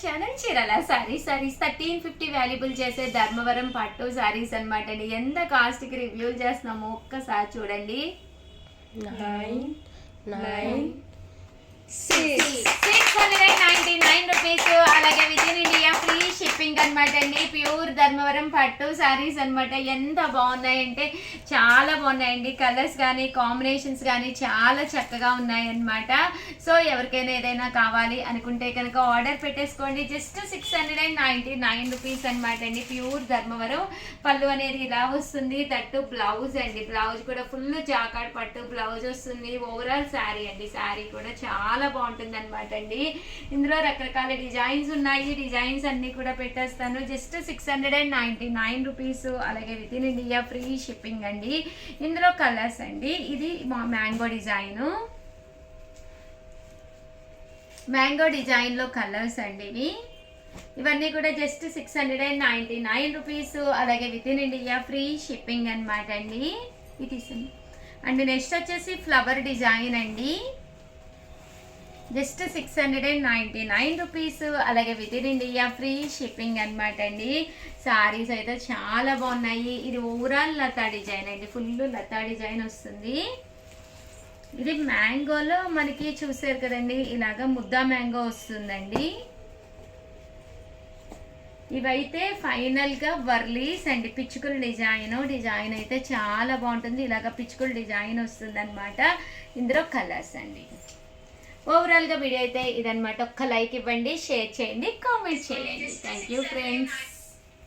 Channel Chirala saris 1350 valuable చేసే ధర్మవరం పట్టు సారీస్ అన్నమాట అండి. ఎంత కాస్ట్ కి రివ్యూలు చేస్తున్నామో ఒక్కసారి చూడండి. 699 రూపీస్. అలాగే within India free shipping అనమాట అండి. ప్యూర్ ధర్మవరం పట్టు సారీస్ అనమాట. ఎంత బాగున్నాయంటే చాలా బాగున్నాయండి. కలర్స్ కానీ కాంబినేషన్స్ కానీ చాలా చక్కగా ఉన్నాయి అనమాట. సో ఎవరికైనా ఏదైనా కావాలి అనుకుంటే కనుక ఆర్డర్ పెట్టేసుకోండి. జస్ట్ 699 రూపీస్ అనమాట అండి. ప్యూర్ ధర్మవరం. పళ్ళు అనేది ఇలా వస్తుంది. తట్టు బ్లౌజ్ అండి. బ్లౌజ్ కూడా ఫుల్ జాకాడ్ పట్టు బ్లౌజ్ వస్తుంది. ఓవరాల్ శారీ అండి. శారీ కూడా చాలా బాగుంటుంది అనమాట అండి. ఇందులో రకరకాల డిజైన్స్ ఉన్నాయి. డిజైన్స్ అన్ని కూడా పెట్టేస్తాను. Just 699 rupees. అలాగే within India free shipping అండి. ఇందులో కలర్స్ అండి. ఇది మ్యాంగో డిజైన్ లో కలర్స్ అండి. ఇవన్నీ కూడా జస్ట్ 699 రూపీస్. అలాగే within India free shipping అనమాట అండి. ఇది అండ్ నెక్స్ట్ వచ్చేసి ఫ్లవర్ డిజైన్ అండి. Just 699 rupees. అలాగే within India free shipping అనమాట అండి. సారీస్ అయితే చాలా బాగున్నాయి. ఇది ఓవరాల్ లతా డిజైన్ అండి. ఫుల్ లతా డిజైన్ వస్తుంది. ఇది మ్యాంగోలో మనకి చూసారు కదండి, ఇలాగా ముద్దా మ్యాంగో వస్తుందండి. ఇవైతే ఫైనల్గా వర్లీస్ అండి. పిచ్చుకల డిజైన్ అయితే చాలా బాగుంటుంది. ఇలాగ పిచ్చుకల డిజైన్ వస్తుంది అనమాట. ఇందులో కలర్స్ అండి. ఓవరాల్గా వీడియో అయితే ఇదనమాట. ఒక్క లైక్ ఇవ్వండి, షేర్ చేయండి, కామెంట్ చేయండి. Thank you friends.